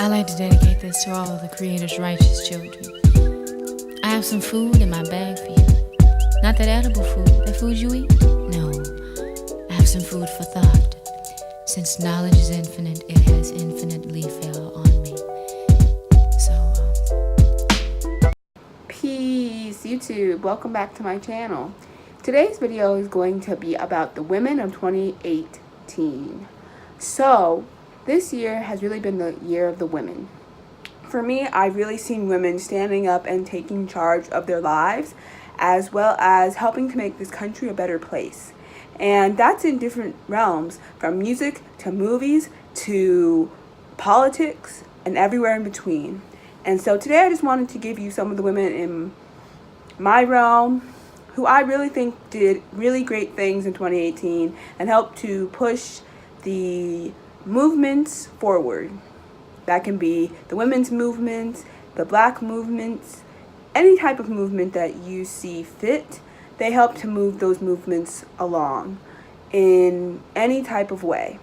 I like to dedicate this to all of the Creator's righteous children. I have some food in my bag for you. Not that edible food, that food you eat? No. I have some food for thought. Since knowledge is infinite, it has infinitely fell on me. Peace, YouTube. Welcome back to my channel. Today's video is going to be about the women of 2018. So, this year has really been the year of the women. For me, I've really seen women standing up and taking charge of their lives, as well as helping to make this country a better place. And that's in different realms, from music to movies to politics and everywhere in between. And so today I just wanted to give you some of the women in my realm who I really think did really great things in 2018 and helped to push the movements forward. That can be the women's movement, the black movements, any type of movement that you see fit. They help to move those movements along in any type of way.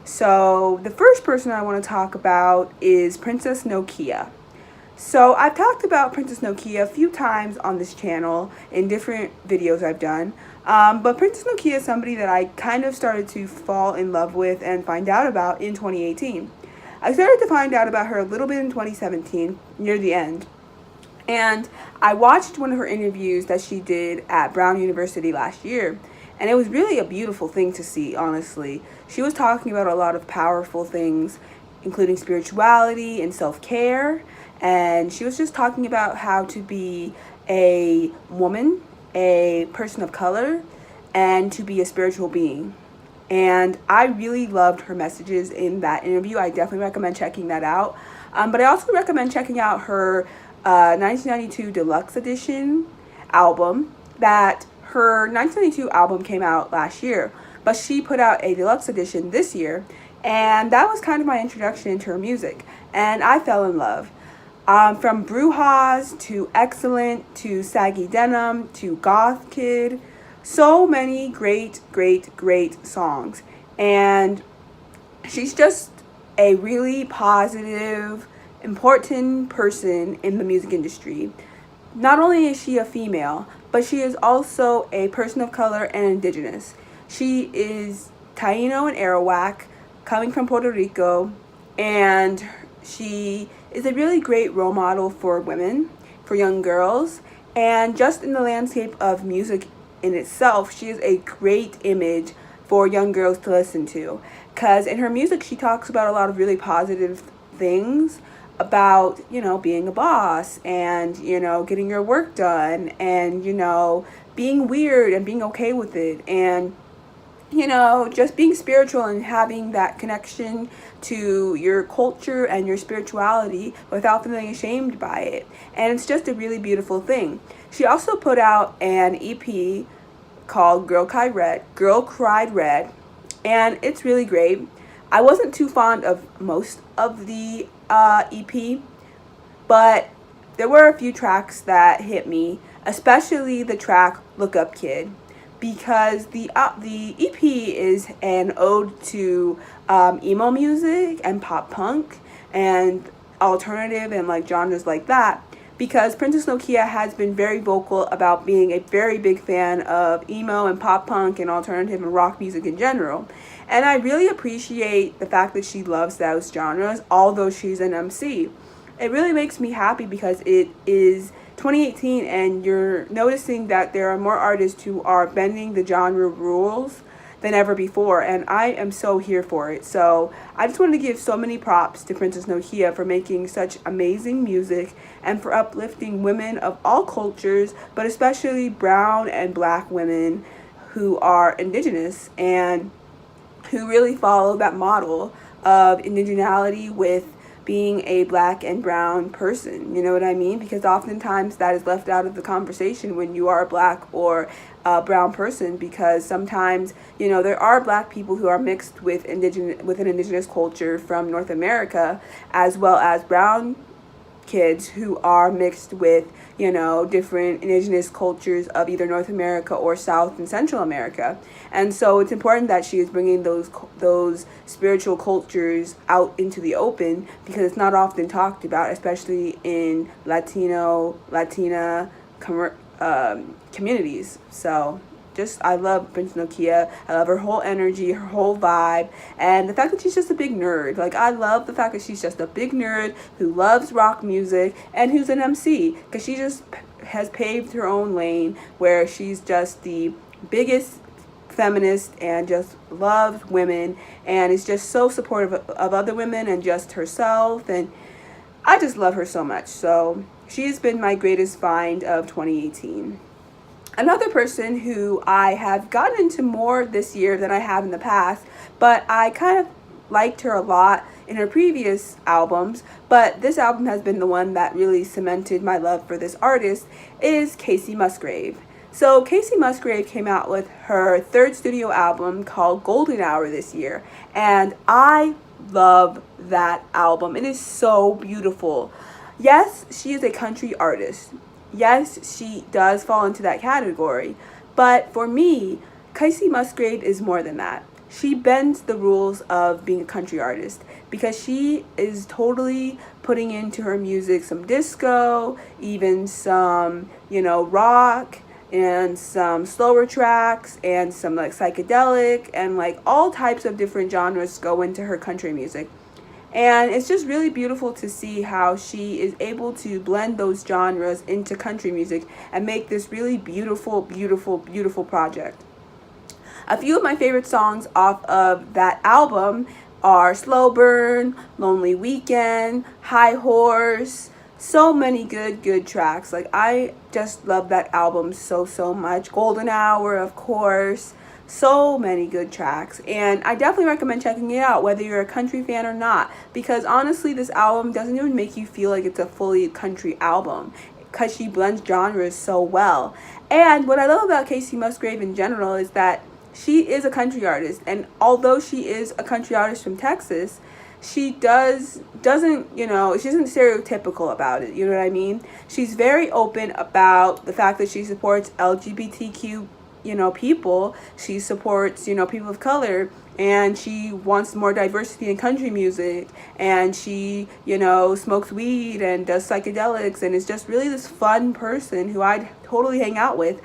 So the first person I want to talk about is Princess Nokia. So I've talked about Princess Nokia a few times on this channel in different videos I've done. But Princess Nokia is somebody that I kind of started to fall in love with and find out about in 2018. I started to find out about her a little bit in 2017, near the end. And I watched one of her interviews that she did at Brown University last year. And it was really a beautiful thing to see, honestly. She was talking about a lot of powerful things, including spirituality and self-care. And she was just talking about how to be a woman, a person of color, and to be a spiritual being. And I really loved her messages in that interview. I definitely recommend checking that out. But I also recommend checking out her 1992 Deluxe Edition album. That her 1992 album came out last year, but she put out a deluxe edition this year. And that was kind of my introduction into her music. And I fell in love. From Brujas to Excellent to Saggy Denim to Goth Kid. So many great songs. And she's just a really positive, important person in the music industry. Not only is she a female, but she is also a person of color and indigenous. She is Taino and Arawak, coming from Puerto Rico, and she is a really great role model for women, for young girls, and just in the landscape of music in itself, she is a great image for young girls to listen to. Because in her music, she talks about a lot of really positive things about, being a boss and, getting your work done and, being weird and being okay with it and, just being spiritual and having that connection to your culture and your spirituality without feeling ashamed by it. And it's just a really beautiful thing. She also put out an EP called Girl Cried Red, and it's really great. I wasn't too fond of most of the EP, but there were a few tracks that hit me, especially the track Look Up Kid, because the EP is an ode to emo music and pop punk and alternative and like genres like that, because Princess Nokia has been very vocal about being a very big fan of emo and pop punk and alternative and rock music in general. And I really appreciate the fact that she loves those genres, although she's an MC. It really makes me happy because it is 2018 and you're noticing that there are more artists who are bending the genre rules than ever before, and I am so here for it. So I just wanted to give so many props to Princess Nokia for making such amazing music and for uplifting women of all cultures, but especially brown and black women who are indigenous and who really follow that model of indigeneity with being a black and brown person. You know what I mean? Because oftentimes that is left out of the conversation when you are a black or a brown person, because sometimes, there are black people who are mixed with an indigenous culture from North America, as well as brown kids who are mixed with, you know, different indigenous cultures of either North America or South and Central America. And so it's important that she is bringing those spiritual cultures out into the open, because it's not often talked about, especially in Latina communities. So just, I love Prince Nokia. I love her whole energy, her whole vibe, and the fact that she's just a big nerd. Like, I love the fact that she's just a big nerd who loves rock music and who's an MC, because she just has paved her own lane where she's just the biggest feminist and just loves women and is just so supportive of other women and just herself, and I just love her so much. So she's been my greatest find of 2018. Another person who I have gotten into more this year than I have in the past, but I kind of liked her a lot in her previous albums, but this album has been the one that really cemented my love for this artist, is Kacey Musgrave. So Kacey Musgrave came out with her third studio album called Golden Hour this year, and I love that album. It is so beautiful. Yes, she is a country artist. Yes, she does fall into that category. But for me, Kacey Musgrave is more than that. She bends the rules of being a country artist, because she is totally putting into her music some disco, even some, you know, rock, and some slower tracks, and some like psychedelic, and like all types of different genres go into her country music. And it's just really beautiful to see how she is able to blend those genres into country music and make this really beautiful, beautiful, beautiful project. A few of my favorite songs off of that album are Slow Burn, Lonely Weekend, High Horse. So many good tracks. Like, I just love that album so much. Golden Hour, of course. So many good tracks, and I definitely recommend checking it out whether you're a country fan or not, because honestly this album doesn't even make you feel like it's a fully country album, because she blends genres so well. And what I love about Kacey Musgrave in general is that she is a country artist, and although she is a country artist from Texas, she doesn't, you know, she isn't stereotypical about it, you know what I mean? She's very open about the fact that she supports LGBTQ, you know, people. She supports, you know, people of color, and she wants more diversity in country music, and she, you know, smokes weed and does psychedelics, and is just really this fun person who I'd totally hang out with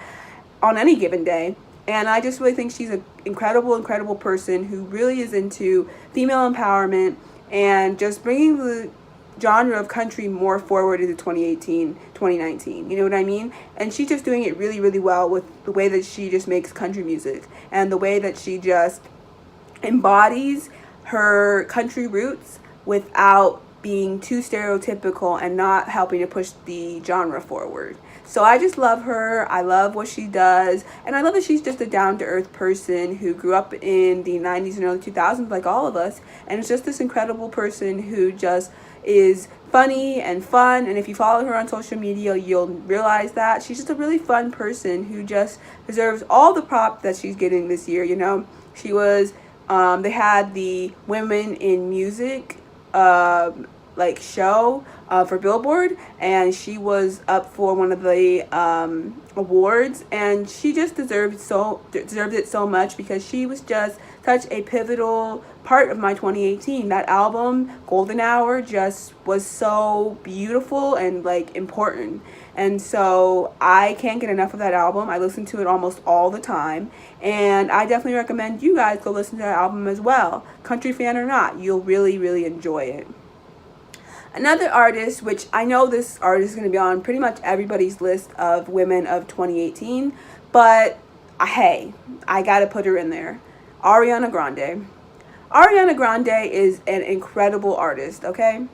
on any given day. And I just really think she's an incredible person who really is into female empowerment and just bringing the genre of country more forward into 2019, you know what I mean? And she's just doing it really well with the way that she just makes country music, and the way that she just embodies her country roots without being too stereotypical and not helping to push the genre forward. So I just love her. I love what she does, and I love that she's just a down-to-earth person who grew up in the 90s and early 2000s like all of us, and is just this incredible person who just is funny and fun. And if you follow her on social media, you'll realize that she's just a really fun person who just deserves all the prop that she's getting this year. You know, she was they had the Women in Music like show for Billboard, and she was up for one of the awards, and she just deserved it so much, because she was just such a pivotal part of my 2018. That album Golden Hour just was so beautiful and like important, and so I can't get enough of that album. I listen to it almost all the time, and I definitely recommend you guys go listen to that album as well. Country fan or not, you'll really enjoy it. Another artist, which I know this artist is going to be on pretty much everybody's list of women of 2018, but hey, I gotta put her in there. Ariana Grande. Ariana Grande is an incredible artist, okay?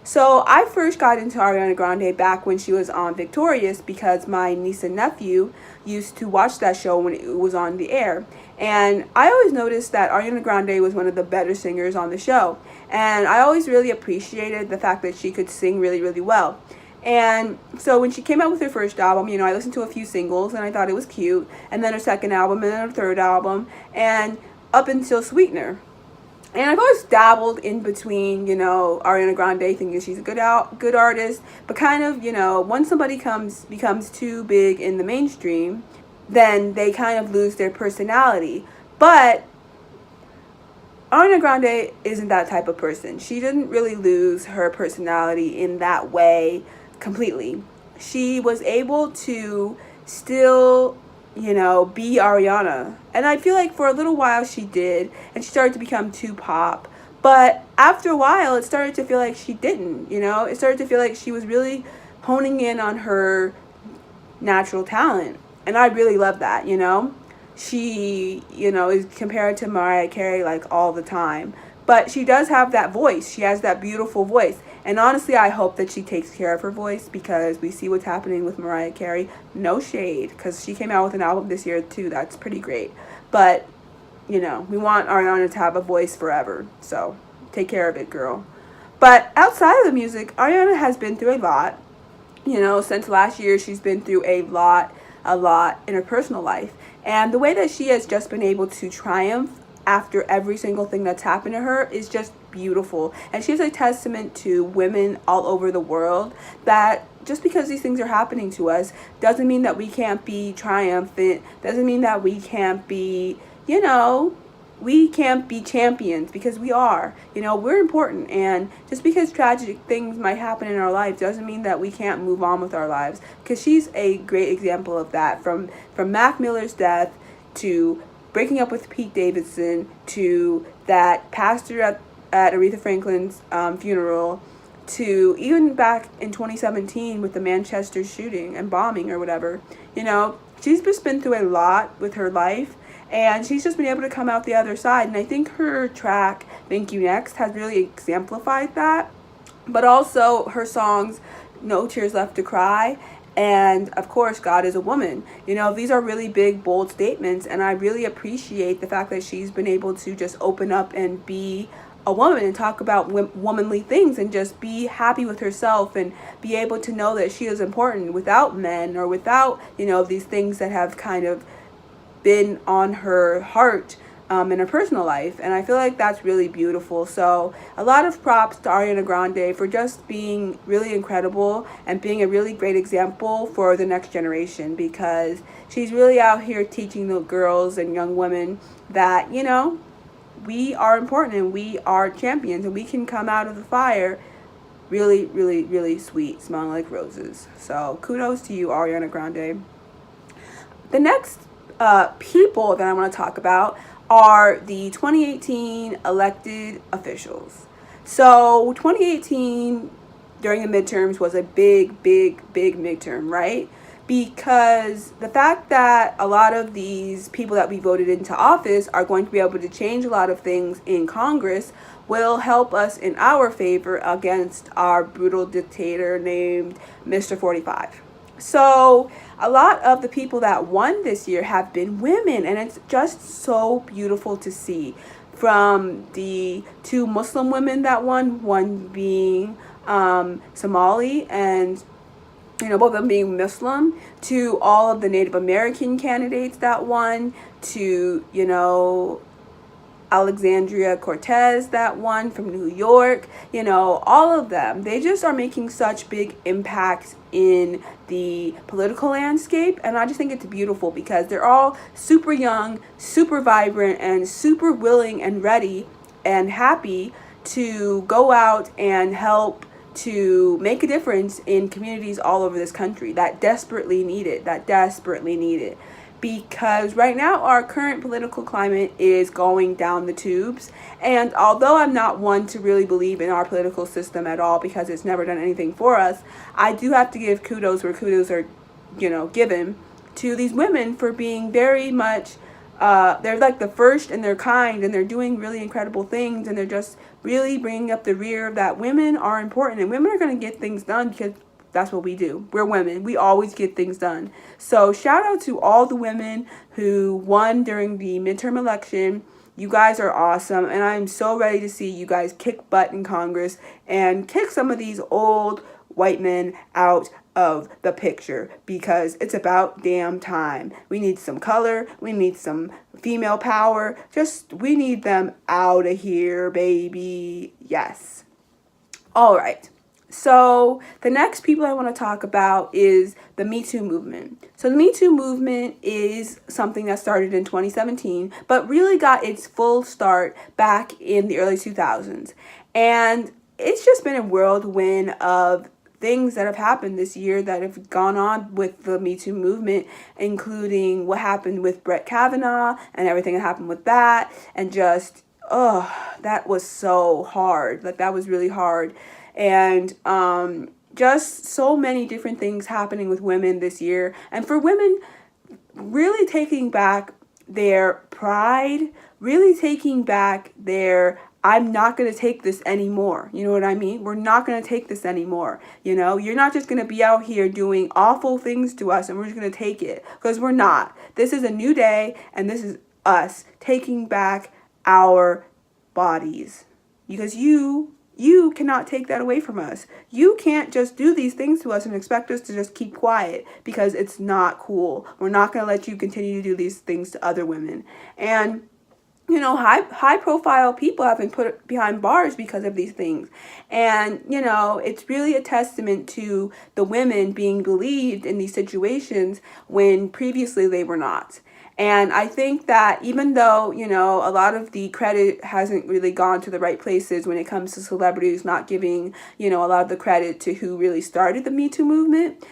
So I first got into Ariana Grande back when she was on Victorious, because my niece and nephew used to watch that show when it was on the air. And I always noticed that Ariana Grande was one of the better singers on the show. And I always really appreciated the fact that she could sing really well. And so when she came out with her first album, you know, I listened to a few singles and I thought it was cute. And then her second album, and then her third album, and up until Sweetener. And I've always dabbled in between, Ariana Grande, thinking she's a good artist, but kind of, once somebody becomes too big in the mainstream, then they kind of lose their personality. But Ariana Grande isn't that type of person. She didn't really lose her personality in that way completely. She was able to still, be Ariana. And I feel like for a little while she did, and she started to become too pop. But after a while, it started to feel like she didn't, It started to feel like she was really honing in on her natural talent. And I really love that, She, is compared to Mariah Carey like all the time. But she does have that voice. She has that beautiful voice. And honestly, I hope that she takes care of her voice, because we see what's happening with Mariah Carey. No shade, because she came out with an album this year too. That's pretty great. But, we want Ariana to have a voice forever. So take care of it, girl. But outside of the music, Ariana has been through a lot. Since last year, she's been through a lot in her personal life. And the way that she has just been able to triumph after every single thing that's happened to her is just beautiful. And she's a testament to women all over the world, that just because these things are happening to us doesn't mean that we can't be triumphant, doesn't mean that we can't be, we can't be champions, because we are. We're important. And just because tragic things might happen in our life doesn't mean that we can't move on with our lives, because she's a great example of that. From Mac Miller's death, to breaking up with Pete Davidson, to that pastor at Aretha Franklin's funeral, to even back in 2017 with the Manchester shooting and bombing or whatever. She's just been through a lot with her life, and she's just been able to come out the other side. And I think her track, Thank You Next, has really exemplified that. But also her songs, No Tears Left to Cry, and of course, God Is a Woman. These are really big, bold statements, and I really appreciate the fact that she's been able to just open up and be a woman and talk about womanly things, and just be happy with herself, and be able to know that she is important without men, or without, these things that have kind of been on her heart in her personal life. And I feel like that's really beautiful. So a lot of props to Ariana Grande for just being really incredible and being a really great example for the next generation, because she's really out here teaching the girls and young women that, we are important, and we are champions, and we can come out of the fire really, really, really sweet, smelling like roses. So kudos to you, Ariana Grande. The next people that I want to talk about are the 2018 elected officials. So 2018 during the midterms was a big midterm, right? Because the fact that a lot of these people that we voted into office are going to be able to change a lot of things in Congress will help us in our favor against our brutal dictator named Mr. 45. So a lot of the people that won this year have been women, and it's just so beautiful to see. From the two Muslim women that won, one being Somali, and both of them being Muslim, to all of the Native American candidates that won, to Alexandria Cortez that won from New York, all of them. They just are making such big impacts in the political landscape, and I just think it's beautiful, because they're all super young, super vibrant, and super willing and ready and happy to go out and help to make a difference in communities all over this country that desperately need it, because right now our current political climate is going down the tubes. And although I'm not one to really believe in our political system at all, because it's never done anything for us, I do have to give kudos where kudos are, given to these women for being very much, they're like the first in their kind, and they're doing really incredible things, and they're just really bringing up the rear that women are important, and women are going to get things done, because that's what we do. We're women. We always get things done. So shout out to all the women who won during the midterm election. You guys are awesome, and I'm so ready to see you guys kick butt in Congress and kick some of these old white men out of the picture, because it's about damn time. We need some color. We need some female power. We need them out of here, baby. Yes. All right. So the next people I want to talk about is the Me Too movement. So the Me Too movement is something that started in 2017, but really got its full start back in the early 2000s. And it's just been a whirlwind of things that have happened this year that have gone on with the Me Too movement, including what happened with Brett Kavanaugh and everything that happened with that. And just, that was so hard. Like, that was really hard. And just so many different things happening with women this year. And for women, really taking back their pride, really taking back their, I'm not going to take this anymore. You know what I mean? We're not going to take this anymore. You know, you're not just going to be out here doing awful things to us and we're just going to take it, because we're not. This is a new day, and this is us taking back our bodies, because you cannot take that away from us. You can't just do these things to us and expect us to just keep quiet, because it's not cool. We're not going to let you continue to do these things to other women. And you know, high profile people have been put behind bars because of these things. And, you know, it's really a testament to the women being believed in these situations when previously they were not. And I think that even though, you know, a lot of the credit hasn't really gone to the right places when it comes to celebrities not giving, you know, a lot of the credit to who really started the Me Too movement,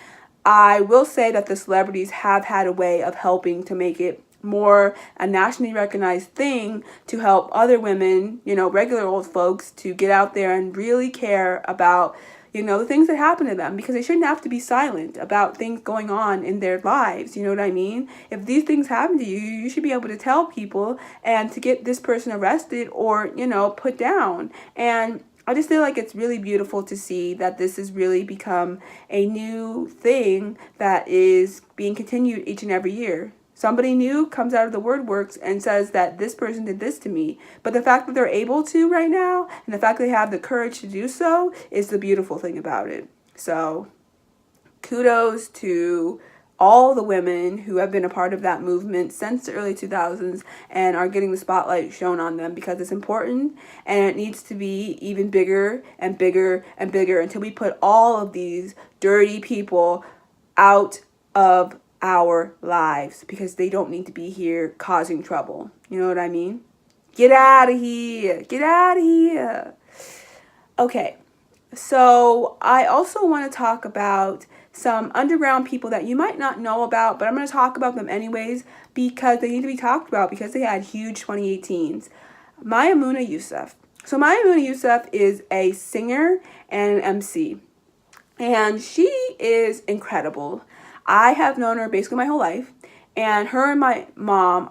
I will say that the celebrities have had a way of helping to make it more a nationally recognized thing, to help other women, you know, regular old folks, to get out there and really care about, you know, the things that happen to them, because they shouldn't have to be silent about things going on in their lives. You know what I mean? If these things happen to you, you should be able to tell people and to get this person arrested or, you know, put down. And I just feel like it's really beautiful to see that this has really become a new thing that is being continued each and every year. Somebody new comes out of the woodworks and says that this person did this to me. But the fact that they're able to right now, and the fact that they have the courage to do so, is the beautiful thing about it. So kudos to all the women who have been a part of that movement since the early 2000s and are getting the spotlight shown on them, because it's important, and it needs to be even bigger and bigger and bigger until we put all of these dirty people out of our lives, because they don't need to be here causing trouble. You know what I mean? Get out of here. Get out of here. Okay. So I also want to talk about some underground people that you might not know about, but I'm going to talk about them anyways, because they need to be talked about, because they had huge 2018s. Maimouna Youssef. So Maimouna Youssef is a singer and an MC, and she is incredible. I have known her basically my whole life, and her and my mom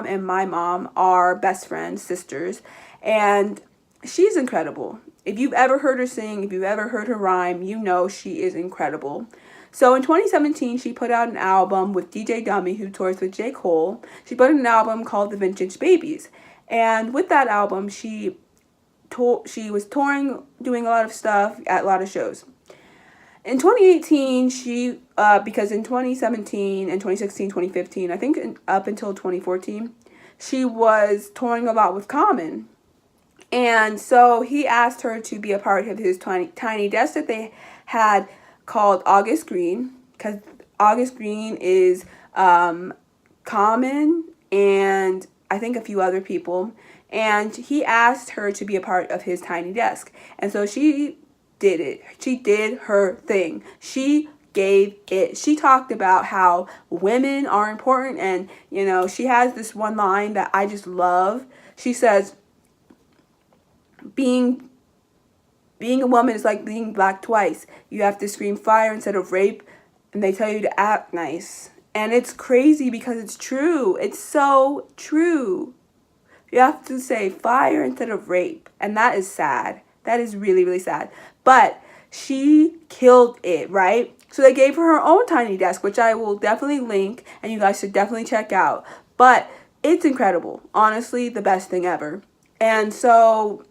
and my mom are best friends, sisters, and she's incredible. If you've ever heard her sing, if you've ever heard her rhyme, you know she is incredible. So in 2017, she put out an album with DJ Dummy, who tours with J. Cole. She put out an album called The Vintage Babies, and with that album, she was touring, doing a lot of stuff at a lot of shows. In 2018, she, because in 2017 and 2016, 2015, I think up until 2014, she was touring a lot with Common. And so he asked her to be a part of his tiny desk that they had called August Green, because August Green is Common and I think a few other people. And he asked her to be a part of his tiny desk. And so she did it. She did her thing. She gave it. She talked about how women are important, and you know, she has this one line that I just love. She says, being a woman is like being black twice. You have to scream fire instead of rape, and they tell you to act nice. And it's crazy because it's true. It's so true. You have to say fire instead of rape, and that is sad. That is really, really sad. But she killed it, right? So they gave her own tiny desk, which I will definitely link, and you guys should definitely check out. But it's incredible. Honestly, the best thing ever. And so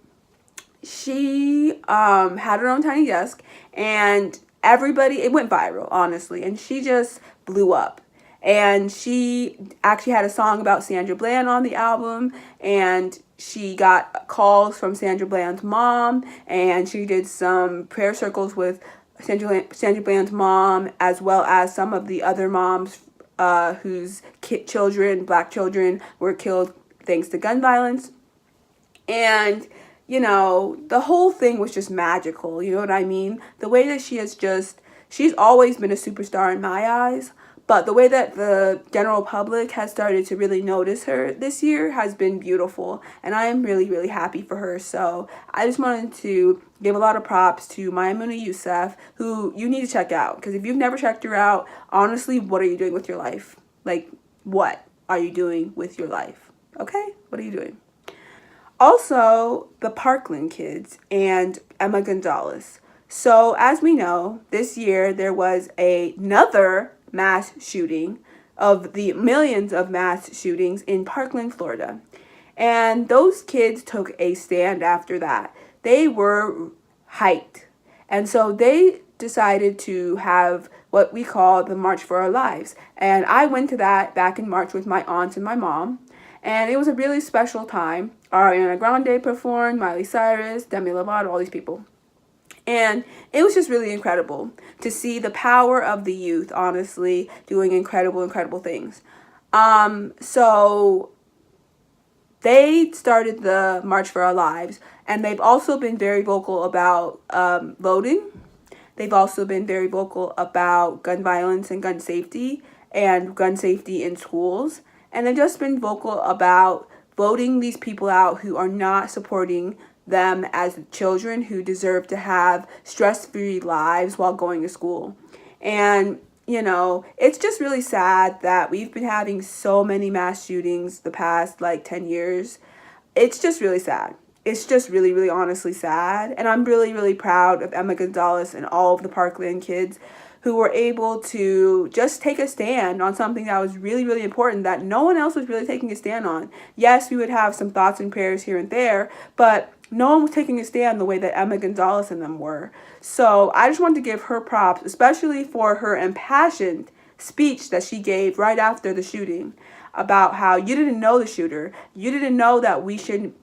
she had her own tiny desk, and everybody, it went viral, honestly, and she just blew up. And she actually had a song about Sandra Bland on the album, and she got calls from Sandra Bland's mom, and she did some prayer circles with Sandra Bland's mom, as well as some of the other moms whose children, black children, were killed thanks to gun violence. And, you know, the whole thing was just magical. You know what I mean? The way that she's always been a superstar in my eyes. But the way that the general public has started to really notice her this year has been beautiful. And I am really, really happy for her. So I just wanted to give a lot of props to Maimouna Youssef, who you need to check out. Because if you've never checked her out, honestly, what are you doing with your life? Like, what are you doing with your life? Okay? What are you doing? Also, the Parkland kids and Emma Gonzalez. So, as we know, this year there was another mass shooting of the millions of mass shootings in Parkland, Florida. And those kids took a stand after that. They were hyped. And so they decided to have what we call the March for Our Lives. And I went to that back in March with my aunt and my mom. And it was a really special time. Ariana Grande performed, Miley Cyrus, Demi Lovato, all these people. And it was just really incredible to see the power of the youth, honestly, doing incredible, incredible things. So they started the March for Our Lives, and they've also been very vocal about voting. They've also been very vocal about gun violence and gun safety in schools. And they've just been vocal about voting these people out who are not supporting them as children who deserve to have stress-free lives while going to school. And, you know, it's just really sad that we've been having so many mass shootings the past, 10 years. It's just really sad. It's just really, really honestly sad. And I'm really, really proud of Emma Gonzalez and all of the Parkland kids who were able to just take a stand on something that was really, really important that no one else was really taking a stand on. Yes, we would have some thoughts and prayers here and there, but no one was taking a stand the way that Emma Gonzalez and them were. So I just wanted to give her props, especially for her impassioned speech that she gave right after the shooting about how you didn't know the shooter. You didn't know that we shouldn't,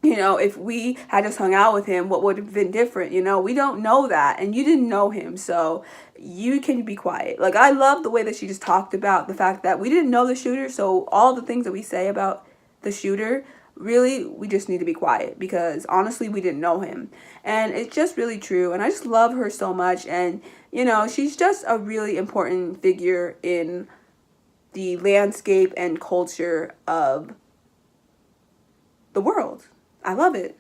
if we had just hung out with him, what would have been different? We don't know that, and you didn't know him, so you can be quiet. I love the way that she just talked about the fact that we didn't know the shooter, so all the things that we say about the shooter, really, we just need to be quiet, because honestly, we didn't know him. And it's just really true, and I just love her so much, and, she's just a really important figure in the landscape and culture of the world. I love it.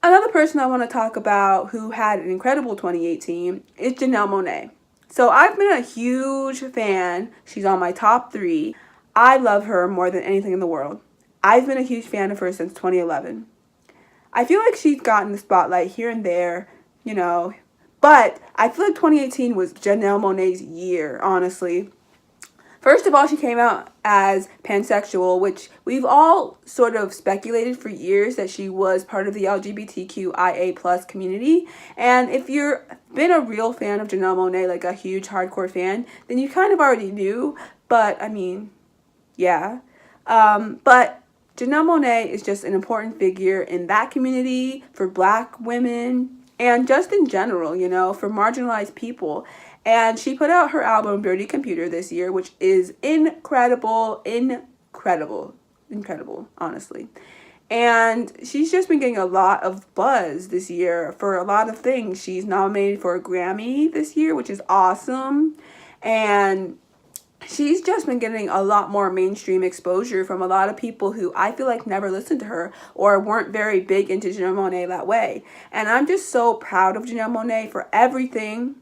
Another person I want to talk about who had an incredible 2018 is Janelle Monáe. So I've been a huge fan. She's on my top 3. I love her more than anything in the world. I've been a huge fan of her since 2011. I feel like she's gotten the spotlight here and there, but I feel like 2018 was Janelle Monáe's year, honestly. First of all, she came out as pansexual, which we've all sort of speculated for years that she was part of the LGBTQIA plus community. And if you've been a real fan of Janelle Monáe, like a huge hardcore fan, then you kind of already knew. But, yeah. But Janelle Monáe is just an important figure in that community, for Black women, and just in general, for marginalized people. And she put out her album Dirty Computer this year, which is incredible, honestly. And she's just been getting a lot of buzz this year for a lot of things. She's nominated for a Grammy this year, which is awesome. And she's just been getting a lot more mainstream exposure from a lot of people who I feel like never listened to her or weren't very big into Janelle Monáe that way. And I'm just so proud of Janelle Monáe for everything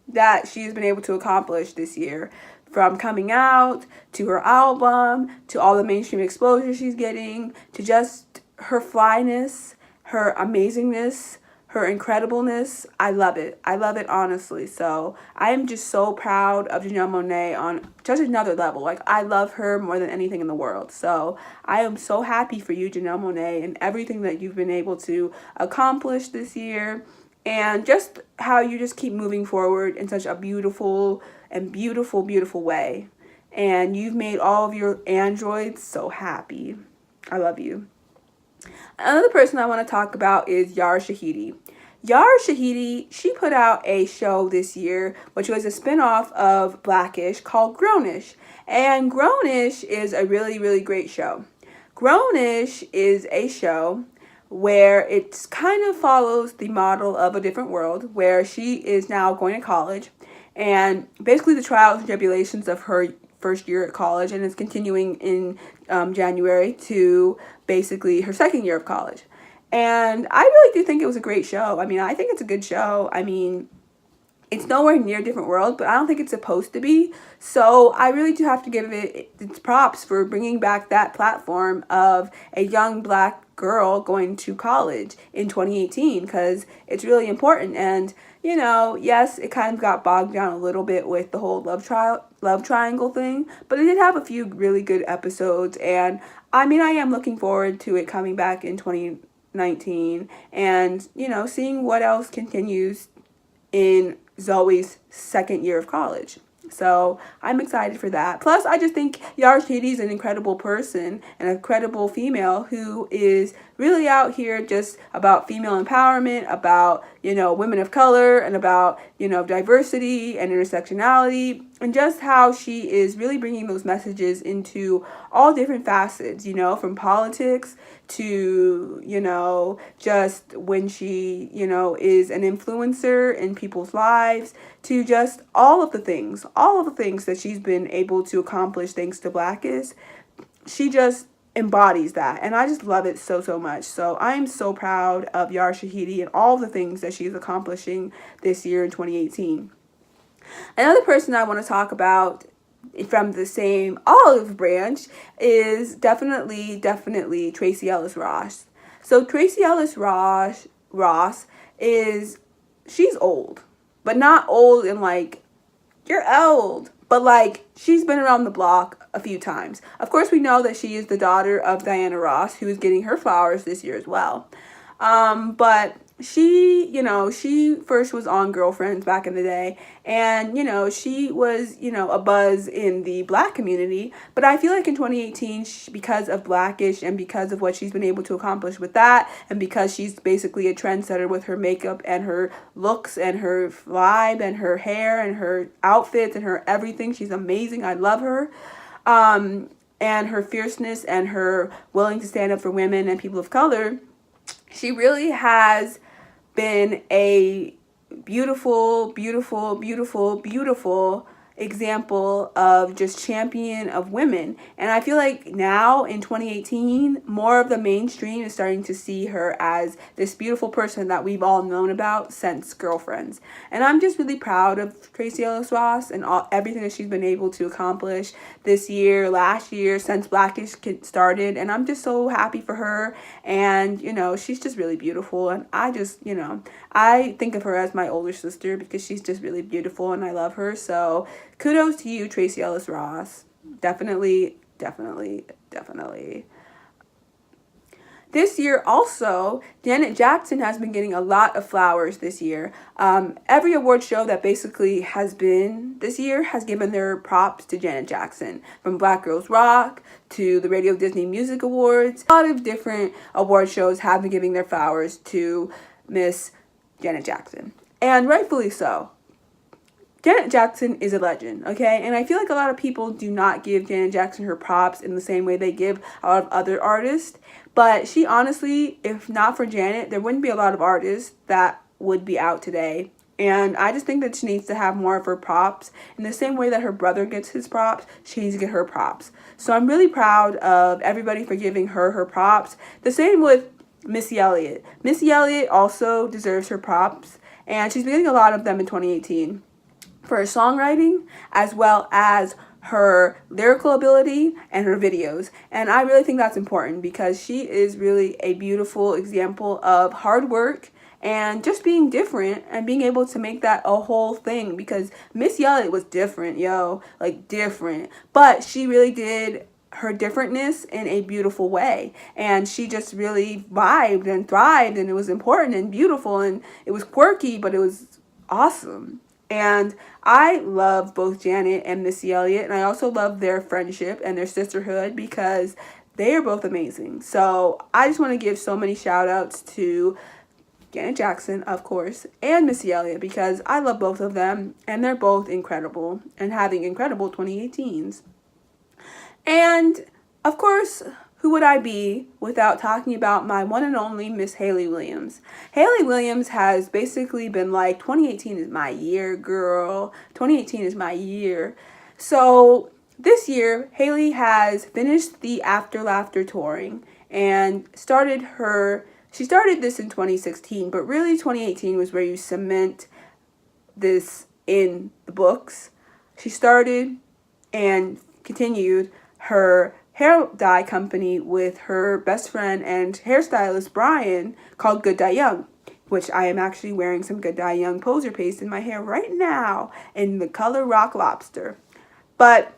that she's been able to accomplish this year, from coming out to her album to all the mainstream exposure she's getting to just her flyness, her amazingness, her incredibleness. I love it. I love it, honestly. So I am just so proud of Janelle Monáe on just another level. Like, I love her more than anything in the world. So I am so happy for you, Janelle Monáe, and everything that you've been able to accomplish this year. And just how you just keep moving forward in such a beautiful and beautiful way. And you've made all of your androids so happy. I love you. Another person I want to talk about is Yara Shahidi. Yara Shahidi, she put out a show this year, which was a spinoff of Blackish called Grownish. And Grownish is a really great show. Grownish is a show where it kind of follows the model of A Different World, where she is now going to college, and basically the trials and tribulations of her first year at college, and it's continuing in January to basically her second year of college. And I really do think it was a great show. I mean, I think it's a good show. I mean, it's nowhere near A Different World, but I don't think it's supposed to be. So I really do have to give it its props for bringing back that platform of a young black girl going to college in 2018, because it's really important. And, you know, yes, it kind of got bogged down a little bit with the whole love triangle thing, but it did have a few really good episodes. And I mean, I am looking forward to it coming back in 2019 and, you know, seeing what else continues in Zoe's second year of college. So I'm excited for that. Plus, I just think Yara Shahidi is an incredible person and a credible female who is really out here just about female empowerment, about, you know, women of color, and about, you know, diversity and intersectionality, and just how she is really bringing those messages into all different facets, you know, from politics to, you know, just when she, you know, is an influencer in people's lives, to just all of the things that she's been able to accomplish thanks to Blackish. She just embodies that, and I just love it so much. So I am so proud of Yara Shahidi and all the things that she's accomplishing this year in 2018. Another person I want to talk about from the same olive branch is definitely Tracee Ellis Ross. So Tracee Ellis Ross is, she's old, but not old in like, you're old, but like, she's been around the block a few times. Of course, we know that she is the daughter of Diana Ross, who is getting her flowers this year as well. But she, you know, she first was on Girlfriends back in the day, and, you know, she was, you know, a buzz in the black community. But I feel like in 2018, because of Blackish and because of what she's been able to accomplish with that, and because she's basically a trendsetter with her makeup and her looks and her vibe and her hair and her outfits and her everything, she's amazing. I love her. And her fierceness and her willing to stand up for women and people of color, she really has been a beautiful example of just champion of women. And I feel like now in 2018, more of the mainstream is starting to see her as this beautiful person that we've all known about since Girlfriends. And I'm just really proud of Tracee Ellis Ross and everything that she's been able to accomplish this year, last year, since Blackish started. And I'm just so happy for her. And, you know, she's just really beautiful. And I just, you know, I think of her as my older sister because she's just really beautiful and I love her. So kudos to you, Tracee Ellis Ross. Definitely. This year also, Janet Jackson has been getting a lot of flowers this year. Every award show that basically has been this year has given their props to Janet Jackson. From Black Girls Rock to the Radio Disney Music Awards. A lot of different award shows have been giving their flowers to Miss Janet Jackson. And rightfully so. Janet Jackson is a legend, okay? And I feel like a lot of people do not give Janet Jackson her props in the same way they give a lot of other artists. But she honestly, if not for Janet, there wouldn't be a lot of artists that would be out today. And I just think that she needs to have more of her props. In the same way that her brother gets his props, she needs to get her props. So I'm really proud of everybody for giving her props. The same with Missy Elliott. Missy Elliott also deserves her props. And she's been getting a lot of them in 2018. For her songwriting, as well as her lyrical ability and her videos. And I really think that's important because she is really a beautiful example of hard work and just being different and being able to make that a whole thing, because Missy Elliott was different, like different, but she really did her differentness in a beautiful way, and she just really vibed and thrived, and it was important and beautiful, and it was quirky, but it was awesome. And I love both Janet and Missy Elliott, and I also love their friendship and their sisterhood because they are both amazing. So I just want to give so many shout outs to Janet Jackson, of course, and Missy Elliott, because I love both of them, and they're both incredible and having incredible 2018s. And, of course, who would I be without talking about my one and only Miss Hayley Williams? Hayley Williams has basically been like, 2018 is my year, girl. 2018 is my year. So this year, Hayley has finished the After Laughter touring and she started this in 2016, but really 2018 was where you cement this in the books. She started and continued her hair dye company with her best friend and hairstylist Brian, called Good Dye Young, which I am actually wearing some Good Dye Young poser paste in my hair right now in the color Rock Lobster. But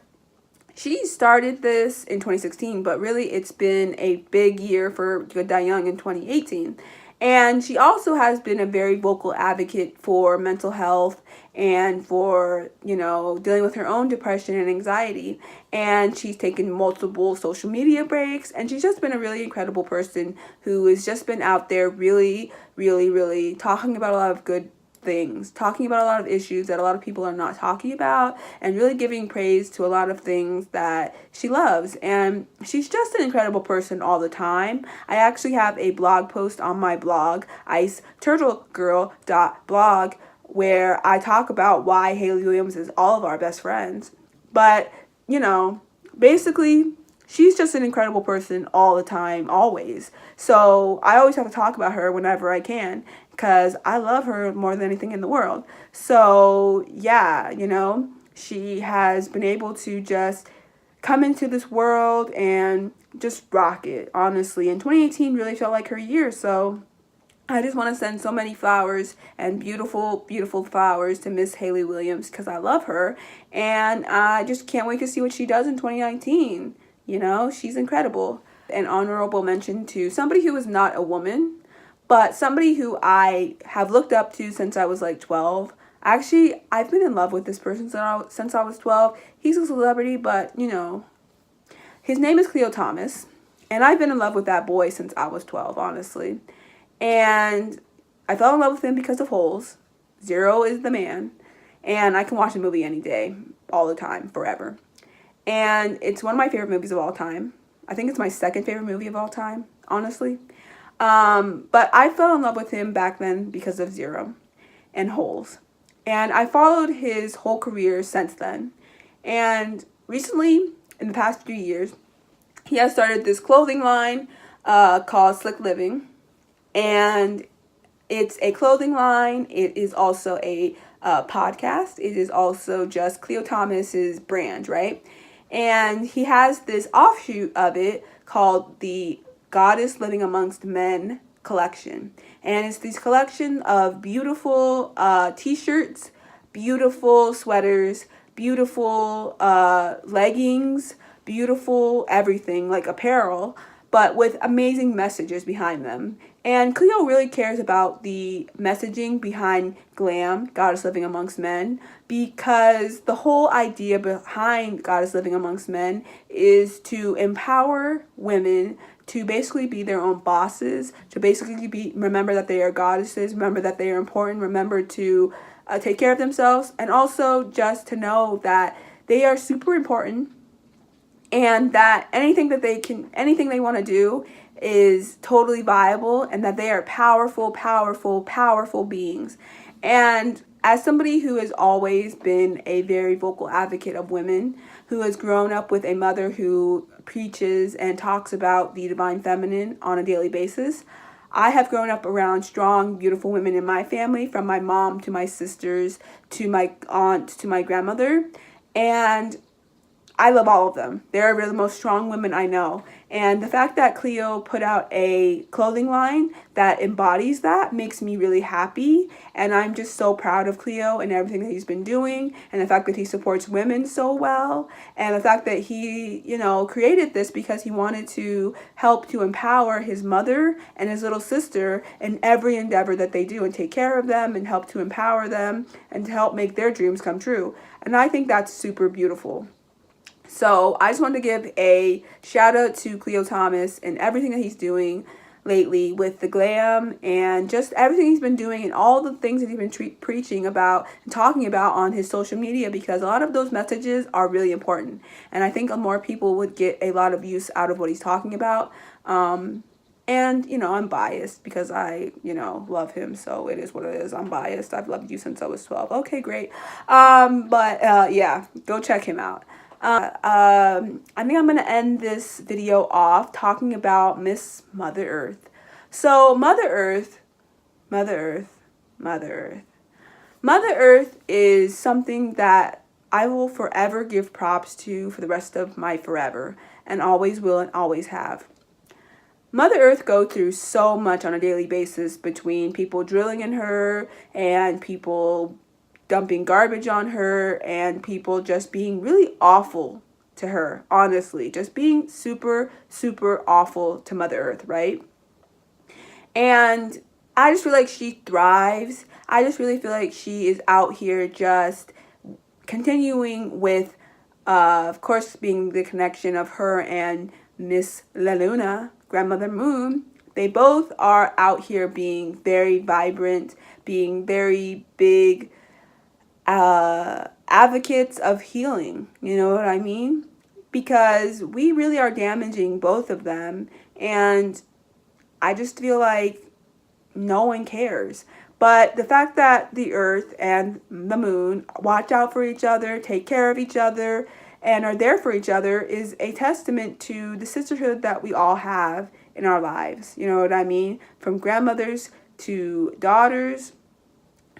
she started this in 2016, but really it's been a big year for Good Dye Young in 2018. And she also has been a very vocal advocate for mental health and for, dealing with her own depression and anxiety. And she's taken multiple social media breaks, and she's just been a really incredible person who has just been out there really, really, really talking about a lot of good things, talking about a lot of issues that a lot of people are not talking about, and really giving praise to a lot of things that she loves. And she's just an incredible person all the time. I actually have a blog post on my blog, iceturtlegirl.blog, where I talk about why Hayley Williams is all of our best friends. But, basically, she's just an incredible person all the time, always. So I always have to talk about her whenever I can, because I love her more than anything in the world. So yeah, she has been able to just come into this world and just rock it, honestly. And 2018 really felt like her year, so I just want to send so many flowers and beautiful, beautiful flowers to Miss Hayley Williams, because I love her, and I just can't wait to see what she does in 2019. She's incredible. An honorable mention to somebody who is not a woman, but somebody who I have looked up to since I was like 12. Actually, I've been in love with this person since I was 12. He's a celebrity, but, his name is Cleo Thomas. And I've been in love with that boy since I was 12, honestly. And I fell in love with him because of Holes. Zero is the man. And I can watch a movie any day, all the time, forever. And it's one of my favorite movies of all time. I think it's my second favorite movie of all time, honestly. But I fell in love with him back then because of Zero and Holes. And I followed his whole career since then. And recently, in the past few years, he has started this clothing line called Slick Living. And it's a clothing line. It is also a podcast. It is also just Cleo Thomas's brand, right? And he has this offshoot of it called the Goddess Living Amongst Men collection. And it's this collection of beautiful t-shirts, beautiful sweaters, beautiful leggings, beautiful everything, like apparel, but with amazing messages behind them. And Cleo really cares about the messaging behind GLAM, Goddess Living Amongst Men, because the whole idea behind Goddess Living Amongst Men is to empower women to basically be their own bosses, to basically remember that they are goddesses, remember that they are important, remember to take care of themselves, and also just to know that they are super important, and that anything they want to do is totally viable, and that they are powerful, powerful, powerful beings. And as somebody who has always been a very vocal advocate of women, who has grown up with a mother who preaches and talks about the divine feminine on a daily basis, I have grown up around strong, beautiful women in my family, from my mom to my sisters to my aunt to my grandmother. And I love all of them. They're the most strong women I know. And the fact that Cleo put out a clothing line that embodies that makes me really happy. And I'm just so proud of Cleo and everything that he's been doing. And the fact that he supports women so well. And the fact that he, you know, created this because he wanted to help to empower his mother and his little sister in every endeavor that they do and take care of them and help to empower them and to help make their dreams come true. And I think that's super beautiful. So I just wanted to give a shout out to Cleo Thomas and everything that he's doing lately with the glam and just everything he's been doing and all the things that he's been preaching about and talking about on his social media, because a lot of those messages are really important. And I think more people would get a lot of use out of what he's talking about. And, you know, I'm biased because I, you know, love him. So it is what it is. I'm biased. I've loved you since I was 12. Okay, great. Yeah, go check him out. I think I'm going to end this video off talking about Miss Mother Earth. So Mother Earth is something that I will forever give props to for the rest of my forever, and always will and always have. Mother Earth goes through so much on a daily basis, between people drilling in her and people dumping garbage on her and people just being really awful to her, honestly. Just being super, super awful to Mother Earth, right? And I just feel like she thrives. I just really feel like she is out here just continuing with, of course, being the connection of her and Miss La Luna, Grandmother Moon. They both are out here being very vibrant, being very big advocates of healing, you know what I mean? Because we really are damaging both of them, and I just feel like no one cares. But the fact that the Earth and the Moon watch out for each other, take care of each other, and are there for each other is a testament to the sisterhood that we all have in our lives. You know what I mean? From grandmothers to daughters,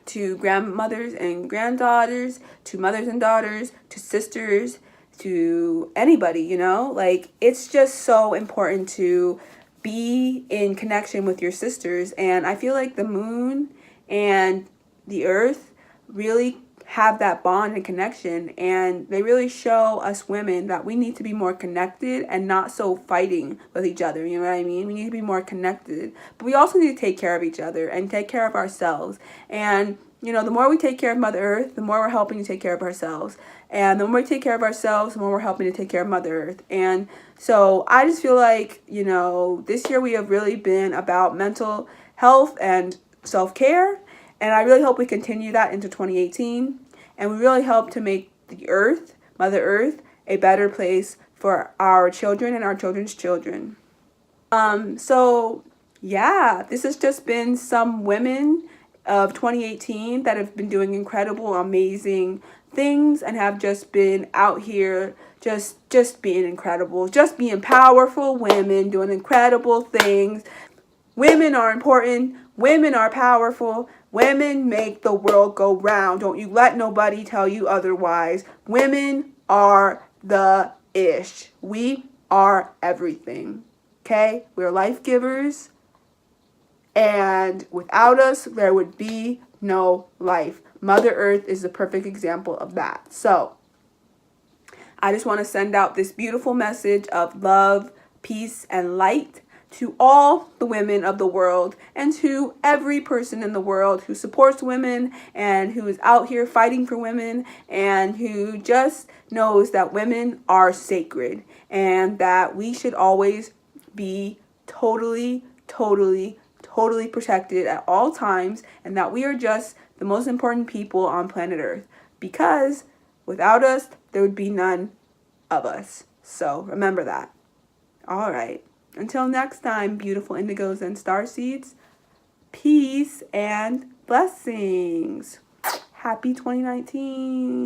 to grandmothers and granddaughters, to mothers and daughters, to sisters, to anybody, you know? Like, it's just so important to be in connection with your sisters. And I feel like the Moon and the Earth really have that bond and connection, and they really show us women that we need to be more connected and not so fighting with each other. You know what I mean? We need to be more connected, but we also need to take care of each other and take care of ourselves. And you know, the more we take care of Mother Earth, the more we're helping to take care of ourselves. And the more we take care of ourselves, the more we're helping to take care of Mother Earth. And so I just feel like, you know, this year we have really been about mental health and self-care. And I really hope we continue that into 2018. And we really hope to make the Earth, Mother Earth, a better place for our children and our children's children. So yeah, this has just been some women of 2018 that have been doing incredible, amazing things and have just been out here just being incredible, just being powerful women doing incredible things. Women are important. Women are powerful. Women make the world go round. Don't you let nobody tell you otherwise. Women are the ish. We are everything. Okay? We're life givers. And without us, there would be no life. Mother Earth is the perfect example of that. So, I just want to send out this beautiful message of love, peace, and light to all the women of the world and to every person in the world who supports women and who is out here fighting for women and who just knows that women are sacred and that we should always be totally protected at all times, and that we are just the most important people on planet Earth, because without us there would be none of us. So remember that. All right, until next time, beautiful indigos and starseeds, peace and blessings. Happy 2019.